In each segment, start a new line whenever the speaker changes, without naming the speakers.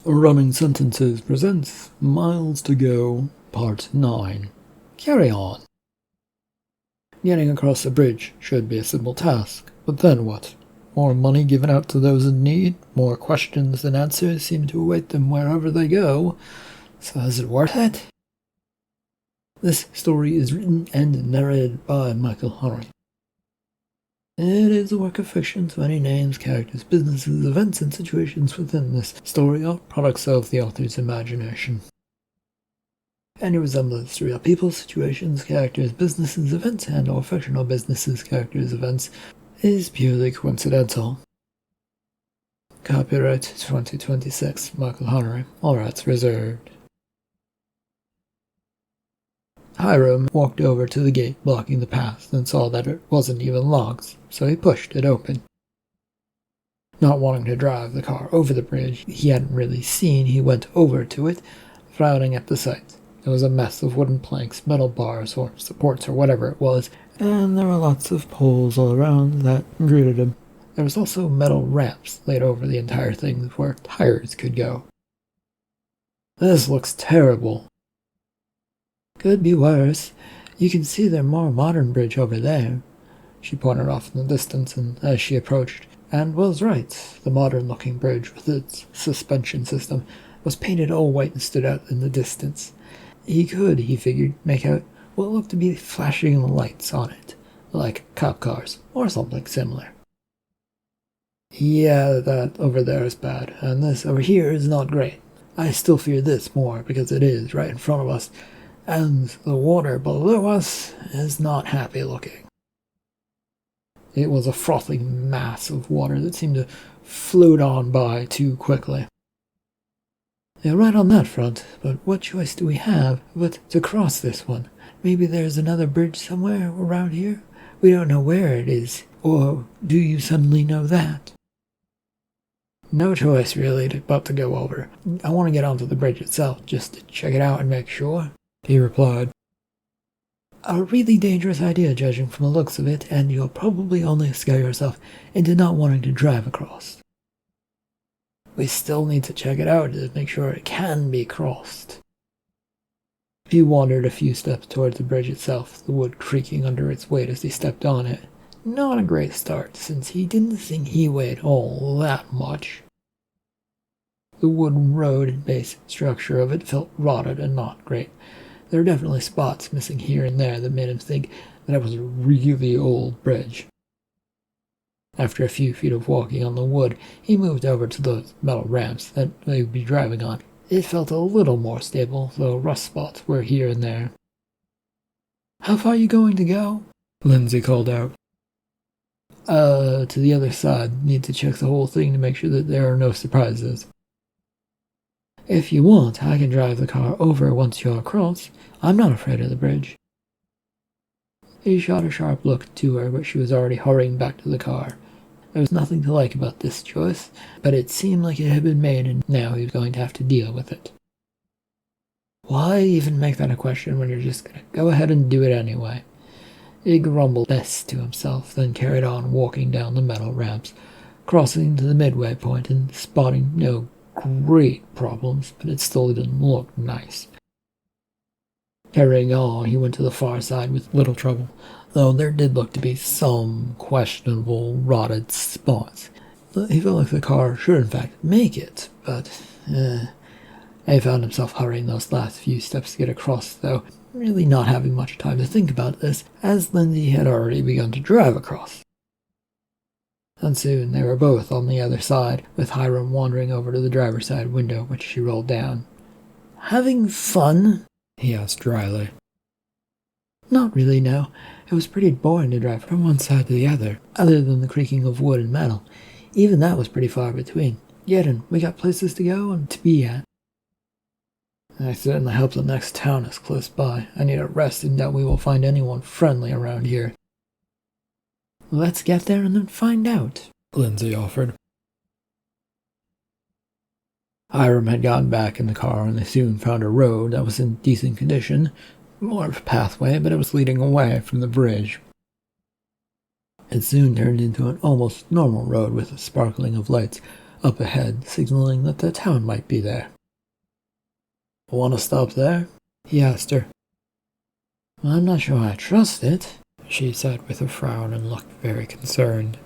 Running Sentences presents Miles to Go, Part 9. Carry on. Getting across the bridge should be a simple task, but then what? More money given out to those in need, more questions than answers seem to await them wherever they go. So is it worth it? This story is written and narrated by Michael Hiram. It is a work of fiction, so any names, characters, businesses, events, and situations within this story are products of the author's imagination. Any resemblance to real people, situations, characters, businesses, events, and/or fictional businesses, characters, events is purely coincidental. Copyright 2026, Michael Hiram, all rights reserved. Hiram walked over to the gate blocking the path and saw that it wasn't even locked, so he pushed it open. Not wanting to drive the car over the bridge he hadn't really seen, he went over to it, frowning at the sight. It was a mess of wooden planks, metal bars, or supports, or whatever it was, and there were lots of poles all around that greeted him. There was also metal ramps laid over the entire thing where tires could go. This looks terrible. Could be worse. You can see their more modern bridge over there. She pointed off in the distance, and as she approached, and was right, the modern-looking bridge with its suspension system was painted all white and stood out in the distance. He could, he figured, make out what looked to be flashing lights on it, like cop cars, or something similar. Yeah, that over there is bad, and this over here is not great. I still fear this more because it is right in front of us, and the water below us is not happy looking. It was a frothing mass of water that seemed to float on by too quickly. Yeah, right on that front, but what choice do we have but to cross this one? Maybe there's another bridge somewhere around here? We don't know where it is, or do you suddenly know that? No choice really but to go over. I want to get onto the bridge itself just to check it out and make sure, he replied. A really dangerous idea, judging from the looks of it, and you'll probably only scare yourself into not wanting to drive across. We still need to check it out to make sure it can be crossed. He wandered a few steps towards the bridge itself, the wood creaking under its weight as he stepped on it. Not a great start, since he didn't think he weighed all that much. The wooden road and base structure of it felt rotted and not great. There were definitely spots missing here and there that made him think that it was a really old bridge. After a few feet of walking on the wood, he moved over to those metal ramps that they would be driving on. It felt a little more stable, though rust spots were here and there. How far are you going to go? Lindsay called out. To the other side. Need to check the whole thing to make sure that there are no surprises. If you want, I can drive the car over once you're across. I'm not afraid of the bridge. He shot a sharp look to her, but she was already hurrying back to the car. There was nothing to like about this choice, but it seemed like it had been made, and now he was going to have to deal with it. Why even make that a question when you're just going to go ahead and do it anyway? He grumbled this to himself, then carried on walking down the metal ramps, crossing to the midway point and spotting no great problems, but it still didn't look nice. Carrying on, he went to the far side with little trouble, though there did look to be some questionable rotted spots. He felt like the car should in fact make it, but he found himself hurrying those last few steps to get across, though really not having much time to think about this, as Lindsay had already begun to drive across. And soon they were both on the other side, with Hiram wandering over to the driver's side window, which she rolled down. Having fun? He asked dryly. Not really, no. It was pretty boring to drive from one side to the other than the creaking of wood and metal. Even that was pretty far between. Yet, and we got places to go and to be at. I certainly hope the next town is close by. I need a rest and doubt we will find anyone friendly around here. Let's get there and then find out, Lindsay offered. Hiram had gotten back in the car, and they soon found a road that was in decent condition. More of a pathway, but it was leading away from the bridge. It soon turned into an almost normal road with a sparkling of lights up ahead, signaling that the town might be there. Want to stop there? He asked her. Well, I'm not sure I trust it, she said with a frown and looked very concerned.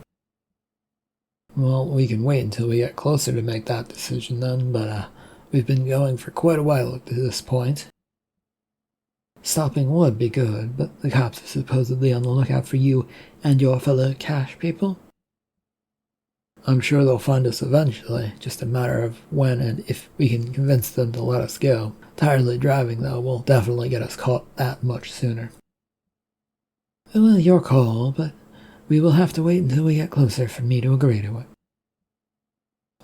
Well, we can wait until we get closer to make that decision then, but we've been going for quite a while up to this point. Stopping would be good, but the cops are supposedly on the lookout for you and your fellow cash people. I'm sure they'll find us eventually, just a matter of when and if we can convince them to let us go. Tirelessly driving, though, will definitely get us caught that much sooner. Well, your call, but we will have to wait until we get closer for me to agree to it.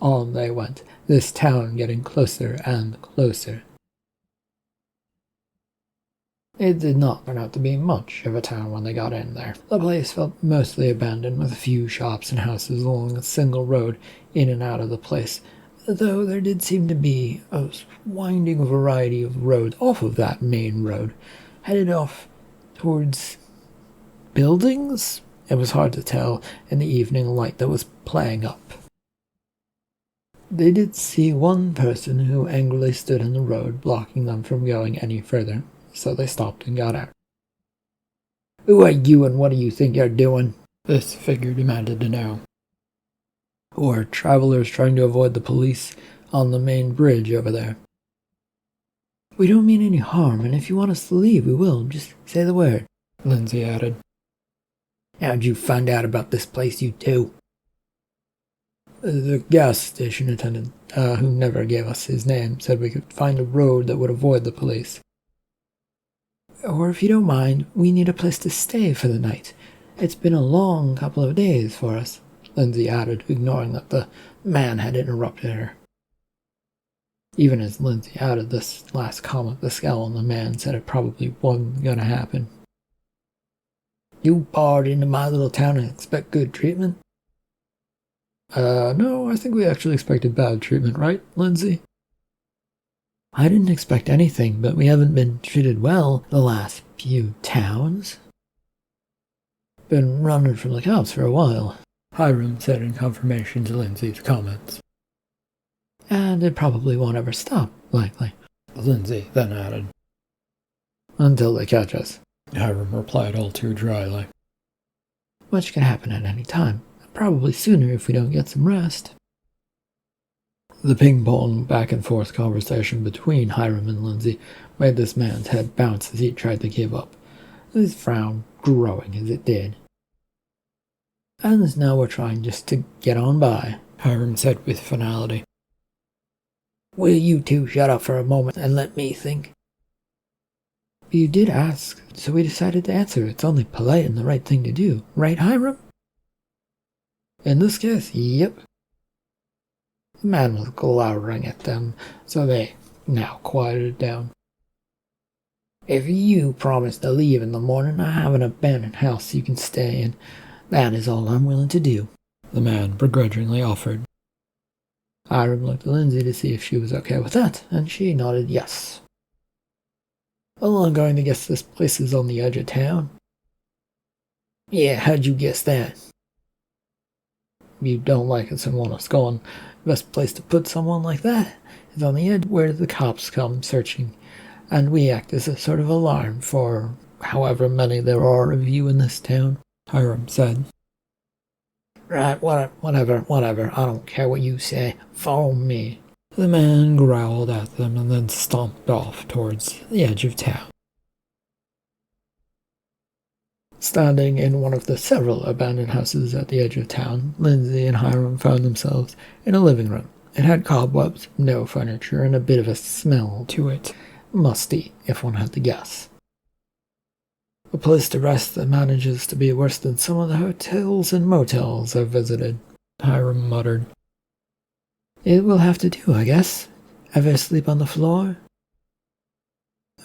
On they went, this town getting closer and closer. It did not turn out to be much of a town when they got in there. The place felt mostly abandoned, with a few shops and houses along a single road in and out of the place, though there did seem to be a winding variety of roads off of that main road, headed off towards buildings? It was hard to tell in the evening light that was playing up. They did see one person who angrily stood in the road, blocking them from going any further, so they stopped and got out. Who are you and what do you think you're doing? This figure demanded to know. We're travelers trying to avoid the police on the main bridge over there. We don't mean any harm, and if you want us to leave, we will. Just say the word, Lindsay added. How'd you find out about this place, you two? The gas station attendant, who never gave us his name, said we could find a road that would avoid the police. Or if you don't mind, we need a place to stay for the night. It's been a long couple of days for us, Lindsay added, ignoring that the man had interrupted her. Even as Lindsay added this last comment, the scowl on the man said it probably wasn't going to happen. You barred into my little town and expect good treatment? No, I think we actually expected bad treatment, right, Lindsay? I didn't expect anything, but we haven't been treated well the last few towns. Been running from the cops for a while, Hiram said in confirmation to Lindsay's comments. And it probably won't ever stop, likely, Lindsay then added. Until they catch us, Hiram replied all too dryly. Which can happen at any time, probably sooner if we don't get some rest. The ping-pong back-and-forth conversation between Hiram and Lindsay made this man's head bounce as he tried to give up, his frown growing as it did. And now we're trying just to get on by, Hiram said with finality. Will you two shut up for a moment and let me think? You did ask, so we decided to answer. It's only polite and the right thing to do, right, Hiram? In this case, yep. The man was glowering at them, so they now quieted down. If you promise to leave in the morning, I have an abandoned house you can stay in. That is all I'm willing to do, the man begrudgingly offered. Hiram looked at Lindsay to see if she was okay with that, and she nodded yes. Well, I'm going to guess this place is on the edge of town. Yeah, how'd you guess that? You don't like us and want us gone. The best place to put someone like that is on the edge where the cops come searching, and we act as a sort of alarm for however many there are of you in this town, Hiram said. Right, whatever, I don't care what you say. Follow me. The man growled at them and then stomped off towards the edge of town. Standing in one of the several abandoned houses at the edge of town, Lindsay and Hiram found themselves in a living room. It had cobwebs, no furniture, and a bit of a smell to it. Musty, if one had to guess. A place to rest that manages to be worse than some of the hotels and motels I've visited, Hiram muttered. It will have to do, I guess. Ever sleep on the floor?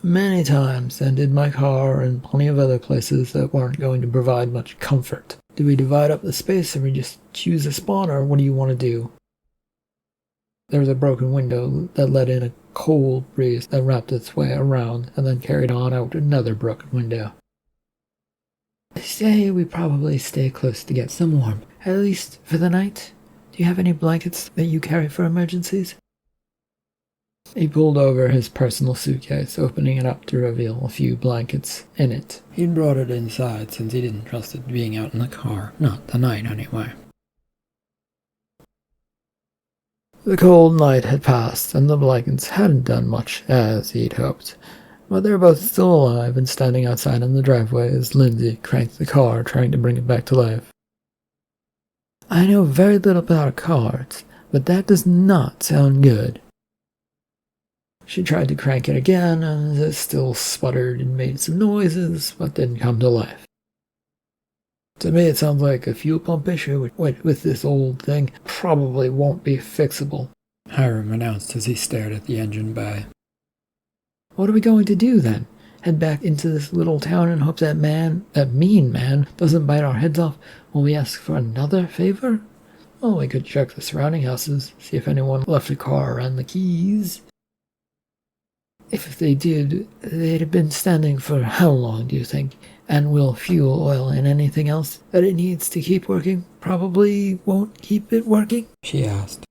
Many times, and in my car and plenty of other places that weren't going to provide much comfort. Do we divide up the space and we just choose a spot, or what do you want to do? There was a broken window that let in a cold breeze that wrapped its way around and then carried on out another broken window. I say we probably stay close to get some warmth, at least for the night. Do you have any blankets that you carry for emergencies? He pulled over his personal suitcase, opening it up to reveal a few blankets in it. He'd brought it inside since he didn't trust it being out in the car. Not tonight, anyway. The cold night had passed, and the blankets hadn't done much, as he'd hoped. But they were both still alive and standing outside in the driveway as Lindsay cranked the car, trying to bring it back to life. I know very little about cars, but that does not sound good. She tried to crank it again, and it still sputtered and made some noises, but didn't come to life. To me, it sounds like a fuel pump issue with this old thing. Probably won't be fixable, Hiram announced as he stared at the engine bay. What are we going to do then? Head back into this little town and hope that mean man, doesn't bite our heads off when we ask for another favor? Well, we could check the surrounding houses, see if anyone left a car and the keys. If they did, they'd have been standing for how long, do you think? And will fuel, oil, and anything else that it needs to keep working probably won't keep it working? She asked.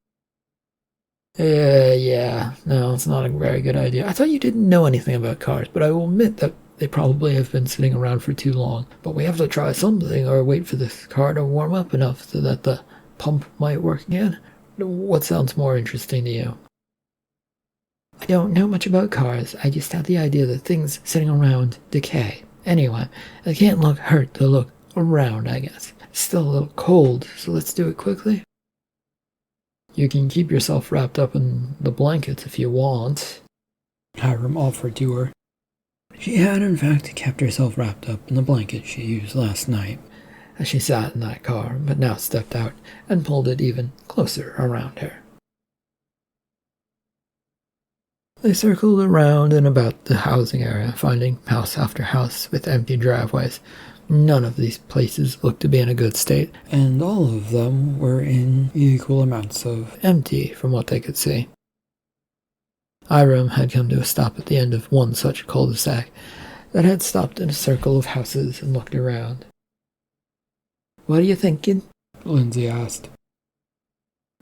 Yeah, no, it's not a very good idea. I thought you didn't know anything about cars, but I will admit that they probably have been sitting around for too long. But we have to try something or wait for this car to warm up enough so that the pump might work again. What sounds more interesting to you? I don't know much about cars. I just have the idea that things sitting around decay. Anyway, it can't hurt to look around, I guess. It's still a little cold, so let's do it quickly. You can keep yourself wrapped up in the blankets if you want, Hiram offered to her. She had, in fact, kept herself wrapped up in the blanket she used last night as she sat in that car, but now stepped out and pulled it even closer around her. They circled around and about the housing area, finding house after house with empty driveways. None of these places looked to be in a good state, and all of them were in equal amounts of empty from what they could see. Hiram had come to a stop at the end of one such cul-de-sac that had stopped in a circle of houses and looked around. What are you thinking? Lindsay asked.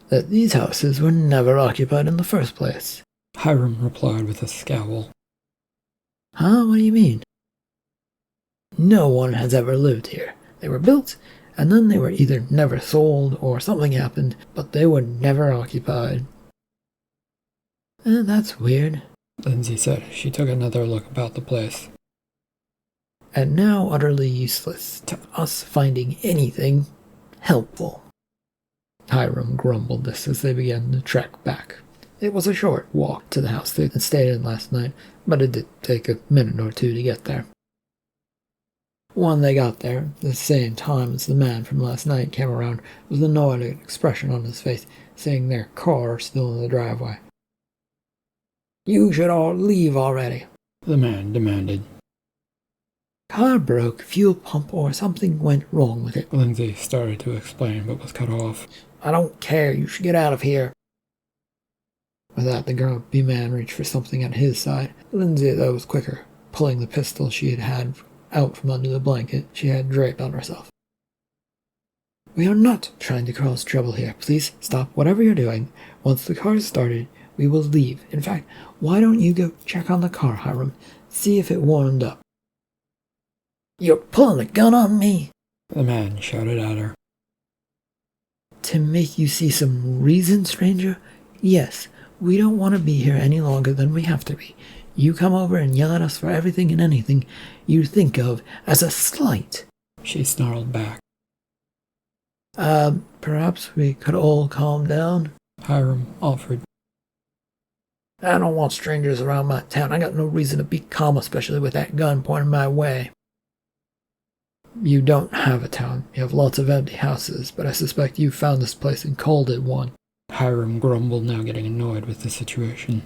That these houses were never occupied in the first place, Hiram replied with a scowl. Huh? What do you mean? No one has ever lived here. They were built, and then they were either never sold or something happened, but they were never occupied. That's weird, Lindsay said as she took another look about the place. And now utterly useless to us finding anything helpful. Hiram grumbled this as they began to trek back. It was a short walk to the house they had stayed in last night, but it did take a minute or two to get there. When they got there, at the same time as the man from last night came around, with an annoyed expression on his face, seeing their car still in the driveway. You should all leave already, the man demanded. Car broke, fuel pump or something went wrong with it, Lindsay started to explain but was cut off. I don't care, you should get out of here. With that, the grumpy man reached for something at his side. Lindsay, though, was quicker, pulling the pistol she had out from under the blanket she had draped on herself. We are not trying to cause trouble here. Please stop whatever you're doing. Once the car is started, we will leave. In fact, why don't you go check on the car, Hiram? See if it warmed up. You're pulling a gun on me, the man shouted at her. To make you see some reason, stranger? Yes, we don't want to be here any longer than we have to be. You come over and yell at us for everything and anything you think of as a slight, she snarled back. Perhaps we could all calm down, Hiram offered. I don't want strangers around my town. I got no reason to be calm, especially with that gun pointing my way. You don't have a town. You have lots of empty houses, but I suspect you found this place and called it one, Hiram grumbled, now getting annoyed with the situation.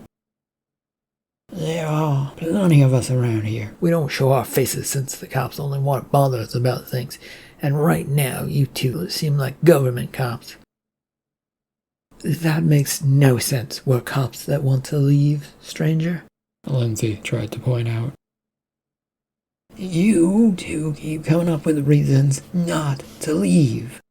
There are plenty of us around here. We don't show our faces since the cops only want to bother us about things, and right now you two seem like government cops. That makes no sense. We're cops that want to leave, stranger, Lindsay tried to point out. You two keep coming up with reasons not to leave.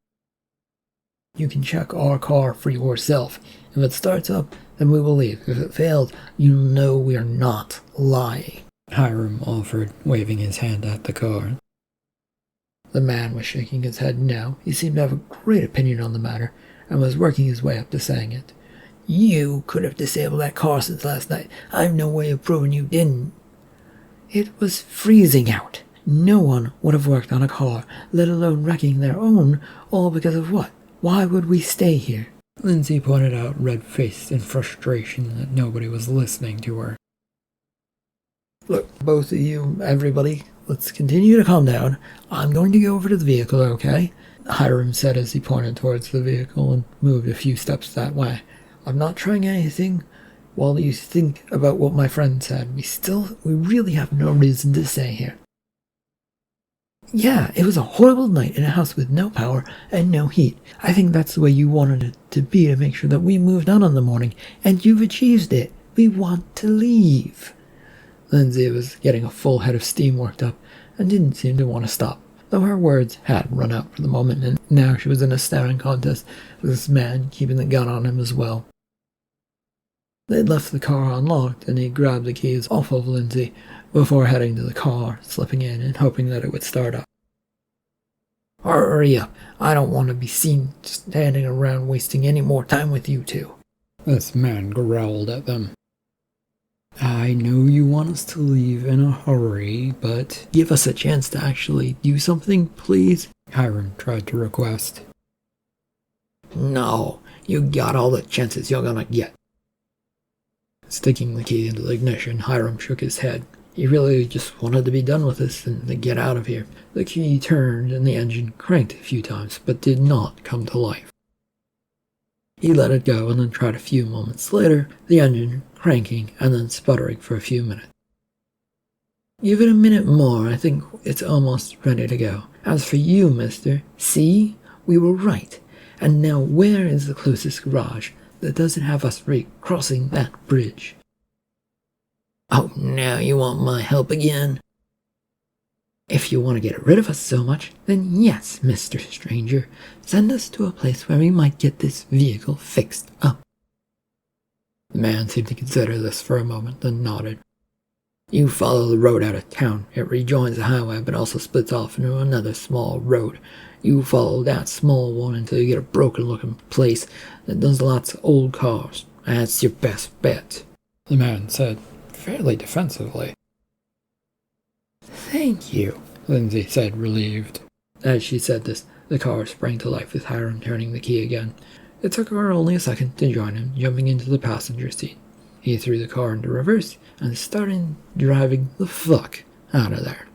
You can check our car for yourself. If it starts up, then we will leave. If it fails, you know we are not lying," Hiram offered, waving his hand at the car. The man was shaking his head now. He seemed to have a great opinion on the matter, and was working his way up to saying it. "You could have disabled that car since last night. I've no way of proving you didn't." "It was freezing out. No one would have worked on a car, let alone wrecking their own, all because of what? Why would we stay here?" Lindsay pointed out, red-faced in frustration that nobody was listening to her. "Look, both of you, everybody, let's continue to calm down. I'm going to go over to the vehicle, okay?" Hiram said as he pointed towards the vehicle and moved a few steps that way. "I'm not trying anything. While you think about what my friend said, we really have no reason to stay here." "Yeah, it was a horrible night in a house with no power and no heat. I think that's the way you wanted it to be to make sure that we moved on in the morning, and you've achieved it. We want to leave." Lindsay was getting a full head of steam worked up and didn't seem to want to stop, though her words had run out for the moment, and now she was in a staring contest with this man keeping the gun on him as well. They'd left the car unlocked, and he grabbed the keys off of Lindsay before heading to the car, slipping in and hoping that it would start up. "Hurry up. I don't want to be seen standing around wasting any more time with you two," this man growled at them. "I know you want us to leave in a hurry, but give us a chance to actually do something, please," Hiram tried to request. "No, you got all the chances you're gonna get." Sticking the key into the ignition, Hiram shook his head. He really just wanted to be done with this and to get out of here. The key turned and the engine cranked a few times, but did not come to life. He let it go and then tried a few moments later, the engine cranking and then sputtering for a few minutes. "Give it a minute more. I think it's almost ready to go. As for you, mister, see? We were right. And now where is the closest garage that doesn't have us recrossing that bridge?" "Oh, now you want my help again?" "If you want to get rid of us so much, then yes, Mr. Stranger. Send us to a place where we might get this vehicle fixed up." The man seemed to consider this for a moment, then nodded. "You follow the road out of town. It rejoins the highway, but also splits off into another small road. You follow that small one until you get a broken-looking place that does lots of old cars. That's your best bet," the man said, fairly defensively. "Thank you," Lindsay said, relieved. As she said this, the car sprang to life with Hiram turning the key again. It took her only a second to join him, jumping into the passenger seat. He threw the car into reverse and started driving the fuck out of there.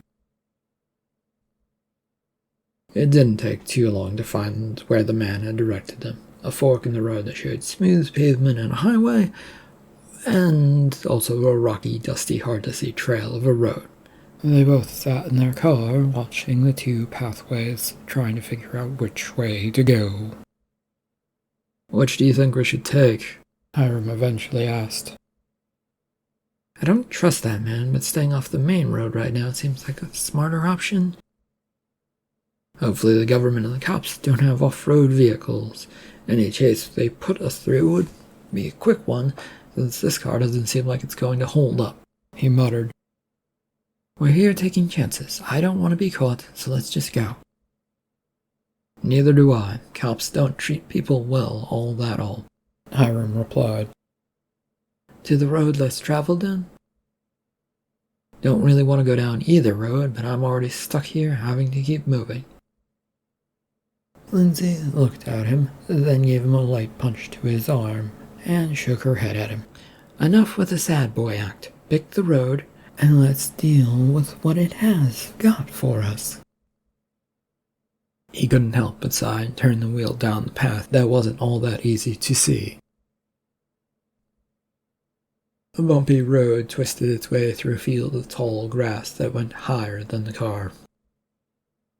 It didn't take too long to find where the man had directed them. A fork in the road that showed smooth pavement and a highway, and also a rocky, dusty, hard-to-see trail of a road. They both sat in their car, watching the two pathways, trying to figure out which way to go. "Which do you think we should take?" Hiram eventually asked. "I don't trust that man, but staying off the main road right now seems like a smarter option. Hopefully the government and the cops don't have off-road vehicles. Any chase they put us through would be a quick one, since this car doesn't seem like it's going to hold up," he muttered. "We're here taking chances. I don't want to be caught, so let's just go." "Neither do I. Cops don't treat people well all that all," Hiram replied. "To the road less traveled then?" "Don't really want to go down either road, but I'm already stuck here having to keep moving." Lindsay looked at him, then gave him a light punch to his arm, and shook her head at him. "Enough with the sad boy act. Pick the road, and let's deal with what it has got for us." He couldn't help but sigh and turn the wheel down the path that wasn't all that easy to see. A bumpy road twisted its way through a field of tall grass that went higher than the car.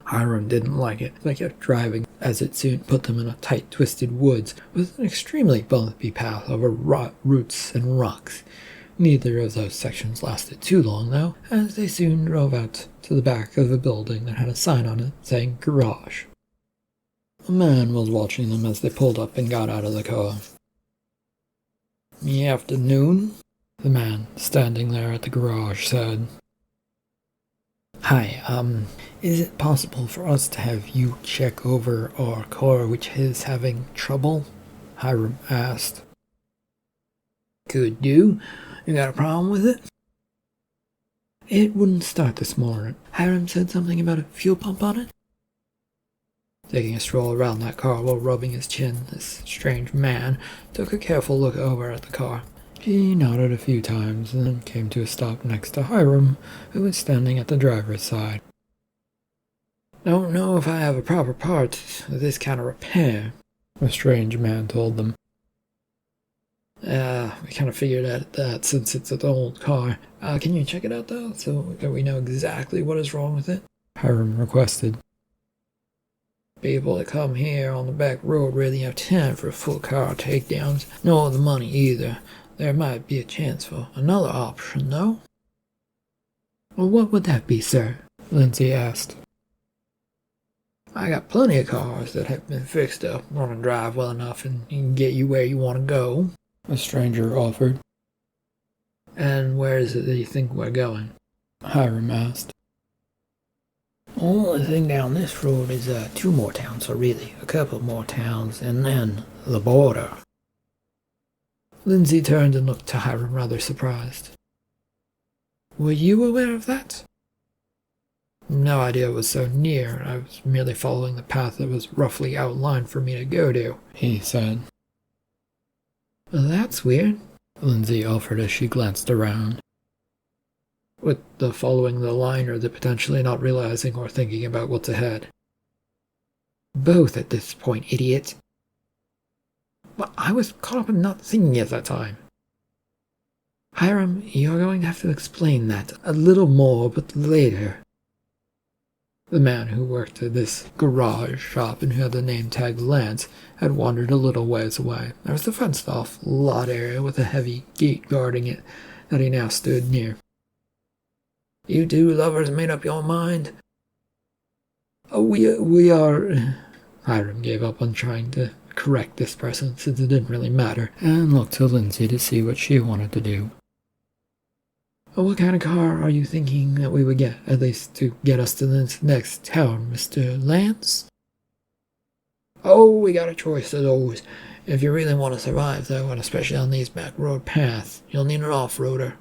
Hiram didn't like it. They kept driving, as it soon put them in a tight, twisted woods with an extremely bumpy path over roots and rocks. Neither of those sections lasted too long, though, as they soon drove out to the back of a building that had a sign on it saying garage. A man was watching them as they pulled up and got out of the car. "The afternoon?" the man standing there at the garage said. "Hi, is it possible for us to have you check over our car which is having trouble?" Hiram asked. "Could do. You got a problem with it?" "It wouldn't start this morning. Hiram said something about a fuel pump on it." Taking a stroll around that car while rubbing his chin, this strange man took a careful look over at the car. He nodded a few times and then came to a stop next to Hiram, who was standing at the driver's side. "Don't know if I have a proper part for this kind of repair," the strange man told them. We kind of figured out that since it's an old car. Can you check it out though, so that we know exactly what is wrong with it?" Hiram requested. "People that come here on the back road really have time for full car takedowns, nor the money either. There might be a chance for another option, though." "Well, what would that be, sir?" Lindsay asked. "I got plenty of cars that have been fixed up, run and drive well enough, and can get you where you want to go," the stranger offered. "And where is it that you think we're going?" Hiram asked. "Only thing down this road is 2 more towns, so really a couple more towns, and then the border." Lindsay turned and looked to Hiram rather surprised. "Were you aware of that?" "No idea it was so near. I was merely following the path that was roughly outlined for me to go to," he said. "Well, that's weird," Lindsay offered as she glanced around. "With the following the line or the potentially not realizing or thinking about what's ahead?" "Both at this point, idiot." "But I was caught up in not thinking at that time." "Hiram, you're going to have to explain that a little more, but later." The man who worked at this garage shop and who had the name tag Lance had wandered a little ways away. There was a fenced-off lot area with a heavy gate guarding it that he now stood near. "You two lovers made up your mind?" "Oh, we are..." Hiram gave up on trying to correct this person since it didn't really matter, and looked to Lindsay to see what she wanted to do. "What kind of car are you thinking that we would get, at least to get us to this next town, Mr. Lance?" "Oh, we got a choice of those. If you really want to survive, though, and especially on these back road paths, you'll need an off-roader."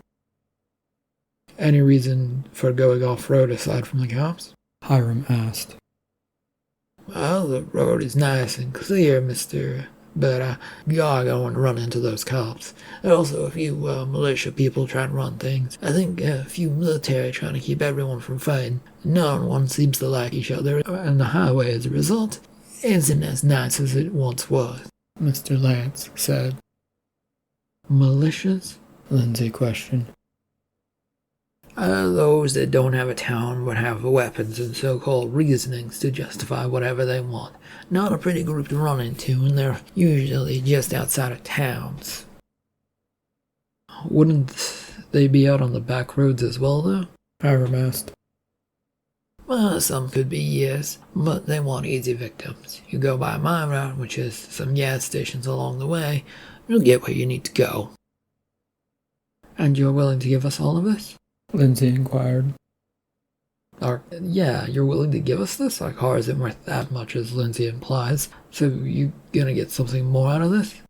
"Any reason for going off-road aside from the cops?" Hiram asked. "Well, the road is nice and clear, but you are going to run into those cops. There are also a few militia people trying to run things. I think a few military trying to keep everyone from fighting. No one seems to like each other, and the highway, as a result, isn't as nice as it once was," Mr. Lance said. "Militias?" Lindsay questioned. Those that don't have a town but have weapons and so-called reasonings to justify whatever they want. Not a pretty group to run into, and they're usually just outside of towns." "Wouldn't they be out on the back roads as well, though?" Hiram asked. "Well, some could be, yes, but they want easy victims. You go by my route, which is some gas stations along the way, you'll get where you need to go." "And you're willing to give us all of this?" Lindsay inquired. Yeah, you're willing to give us this? Our car isn't worth that much, as Lindsay implies, so you gonna get something more out of this?"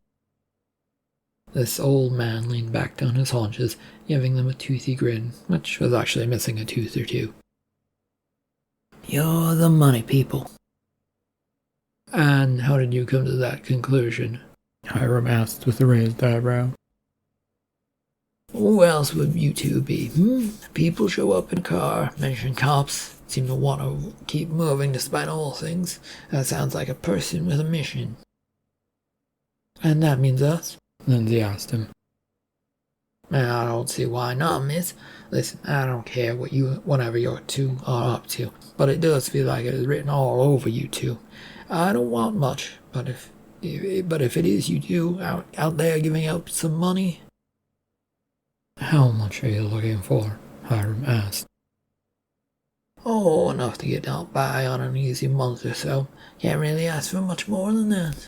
This old man leaned back on his haunches, giving them a toothy grin, which was actually missing a tooth or two. "You're the money people." "And how did you come to that conclusion?" Hiram asked with a raised eyebrow. "Who else would you two be? People show up in a car, mention cops, seem to want to keep moving despite all things. That sounds like a person with a mission." "And that means us?" Lindsay asked him. "I don't see why not, miss. Listen, I don't care whatever you two are up to, but it does feel like it is written all over you two. I don't want much, but if it is you two out there giving up some money..." "How much are you looking for?" Hiram asked. Oh, enough to get out by on an easy month or so. Can't really ask for much more than that.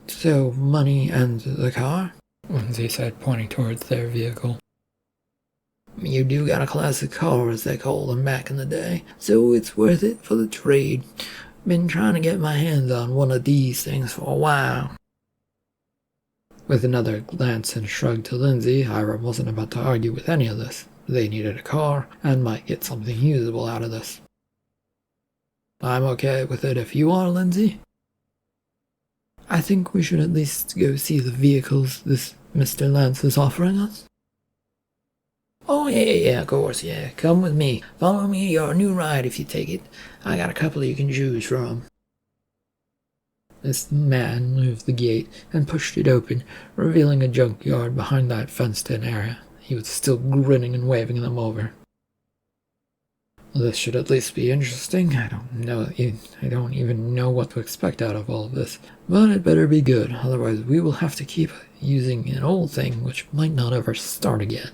So, money and the car? Lindsay said, pointing towards their vehicle. You do got a classic car, as they called them back in the day, so it's worth it for the trade. Been trying to get my hands on one of these things for a while. With another glance and shrug to Lindsay, Hiram wasn't about to argue with any of this. They needed a car, and might get something usable out of this. I'm okay with it if you are, Lindsay. I think we should at least go see the vehicles this Mr. Lance is offering us. Oh, yeah, of course, yeah. Come with me. Follow me, your new ride if you take it. I got a couple you can choose from. This man moved the gate and pushed it open, revealing a junkyard behind that fenced-in area. He was still grinning and waving them over. This should at least be interesting. I don't even know what to expect out of all of this. But it better be good, otherwise we will have to keep using an old thing which might not ever start again,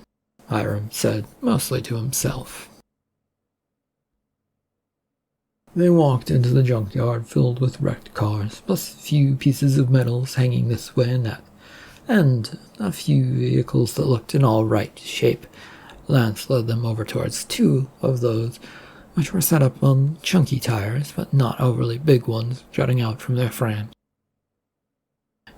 Hiram said, mostly to himself. They walked into the junkyard filled with wrecked cars, plus a few pieces of metals hanging this way and that, and a few vehicles that looked in all right shape. Lance led them over towards two of those, which were set up on chunky tires, but not overly big ones, jutting out from their frame.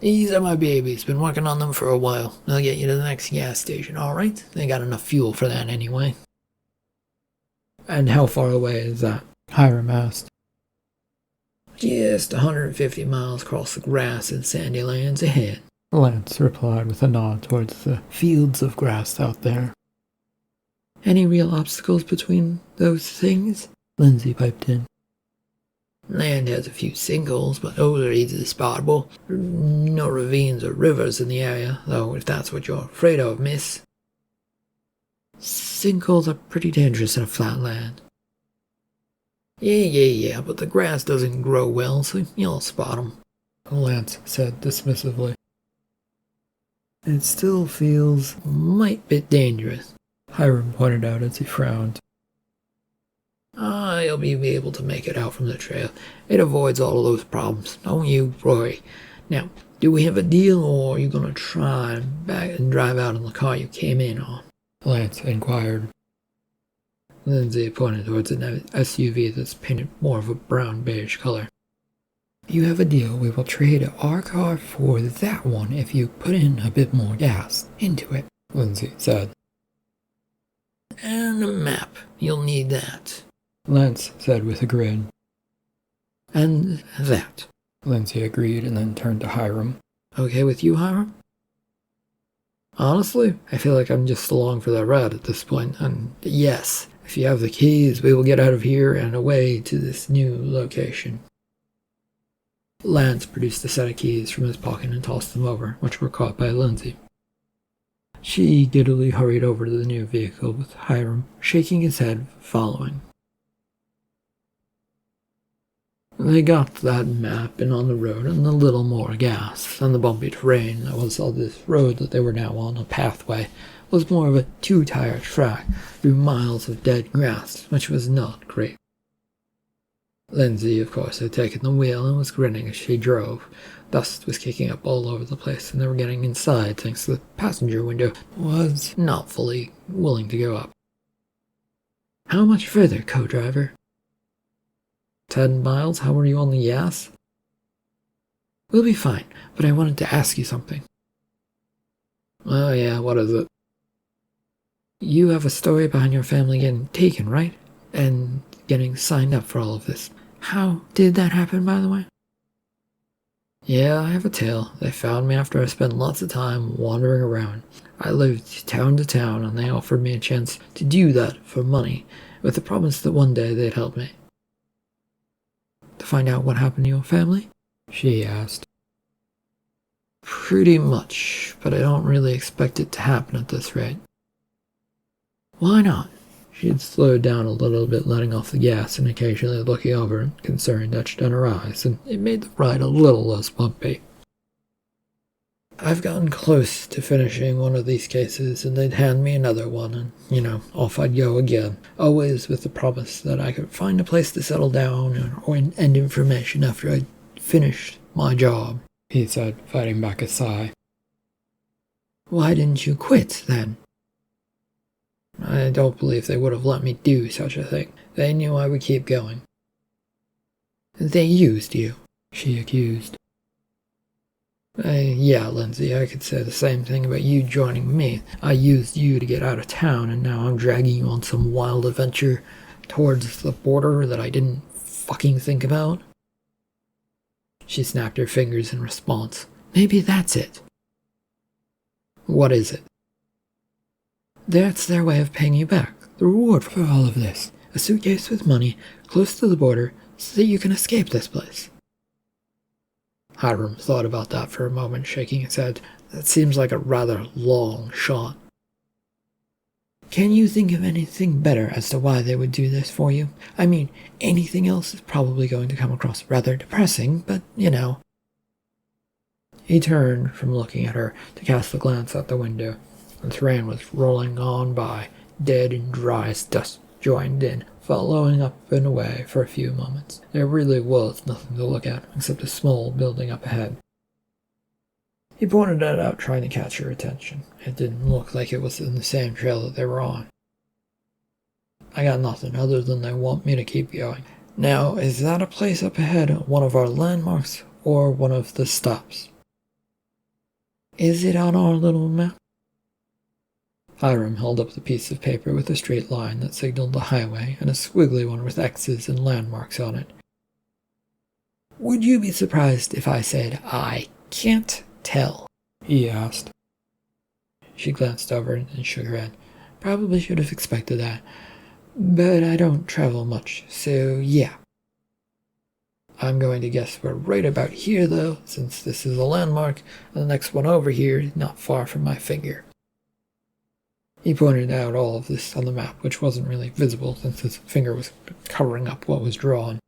These are my babies. Been working on them for a while. They'll get you to the next gas station, alright? They got enough fuel for that anyway. And how far away is that? Hiram asked. Just 150 miles across the grass and sandy lands ahead, Lance replied with a nod towards the fields of grass out there. Any real obstacles between those things? Lindsay piped in. Land has a few sinkholes, but those are easily spottable. No ravines or rivers in the area, though, if that's what you're afraid of, miss. Sinkholes are pretty dangerous in a flat land. Yeah, but the grass doesn't grow well, so you'll spot them, Lance said dismissively. It still feels might bit dangerous, Hiram pointed out as he frowned. You'll be able to make it out from the trail. It avoids all of those problems. Don't you worry. Now, do we have a deal, or are you going to try and back and drive out in the car you came in on? Lance inquired. Lindsay pointed towards an SUV that's painted more of a brown-beige color. If you have a deal, we will trade our car for that one if you put in a bit more gas into it, Lindsay said. And a map. You'll need that, Lance said with a grin. And that, Lindsay agreed and then turned to Hiram. Okay with you, Hiram? Honestly, I feel like I'm just along for the ride at this point, and yes, if you have the keys, we will get out of here and away to this new location. Lance produced a set of keys from his pocket and tossed them over, which were caught by Lindsay. She giddily hurried over to the new vehicle with Hiram shaking his head, following. They got that map and on the road and a little more gas, and the bumpy terrain that was on this road that they were now on, a pathway, was more of a two-tire track through miles of dead grass, which was not great. Lindsay, of course, had taken the wheel and was grinning as she drove. Dust was kicking up all over the place, and they were getting inside thanks to the passenger window was not fully willing to go up. How much further, co-driver? 10 miles? How are you on the gas? We'll be fine, but I wanted to ask you something. Oh yeah, what is it? You have a story behind your family getting taken, right? And getting signed up for all of this. How did that happen, by the way? Yeah, I have a tale. They found me after I spent lots of time wandering around. I lived town to town, and they offered me a chance to do that for money, with the promise that one day they'd help me. To find out what happened to your family? She asked. Pretty much, but I don't really expect it to happen at this rate. Why not? She had slowed down a little bit, letting off the gas and occasionally looking over, concern etched in her eyes, and it made the ride a little less bumpy. I've gotten close to finishing one of these cases, and they'd hand me another one, and, off I'd go again, always with the promise that I could find a place to settle down or end information after I'd finished my job, he said, fighting back a sigh. Why didn't you quit, then? I don't believe they would have let me do such a thing. They knew I would keep going. They used you, she accused. Yeah, Lindsay, I could say the same thing about you joining me. I used you to get out of town, and now I'm dragging you on some wild adventure towards the border that I didn't fucking think about. She snapped her fingers in response. Maybe that's it. What is it? That's their way of paying you back. The reward for all of this. A suitcase with money close to the border so that you can escape this place. Hiram thought about that for a moment, shaking his head. That seems like a rather long shot. Can you think of anything better as to why they would do this for you? I mean, anything else is probably going to come across rather depressing, but. He turned from looking at her to cast a glance out the window. The train was rolling on by, dead and dry as dust joined in, following up and away for a few moments. There really was nothing to look at except a small building up ahead. He pointed it out, trying to catch her attention. It didn't look like it was in the same trail that they were on. I got nothing other than they want me to keep going. Now, is that a place up ahead, one of our landmarks, or one of the stops? Is it on our little map? Hiram held up the piece of paper with a straight line that signaled the highway and a squiggly one with X's and landmarks on it. Would you be surprised if I said I can't tell? He asked. She glanced over and shook her head. Probably should have expected that. But I don't travel much, so yeah. I'm going to guess we're right about here, though, since this is a landmark, and the next one over here is not far from my finger. He pointed out all of this on the map, which wasn't really visible since his finger was covering up what was drawn.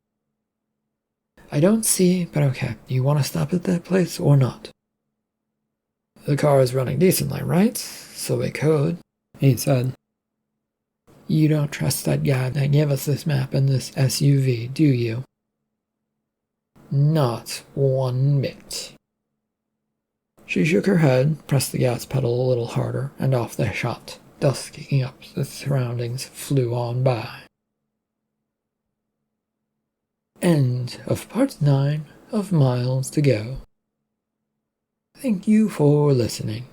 I don't see, but okay. Do you want to stop at that place or not? The car is running decently, right? So we could, he said. You don't trust that guy that gave us this map and this SUV, do you? Not one bit. She shook her head, pressed the gas pedal a little harder, and off they shot. Dust kicking up, the surroundings flew on by. End of part 9 of Miles to Go. Thank you for listening.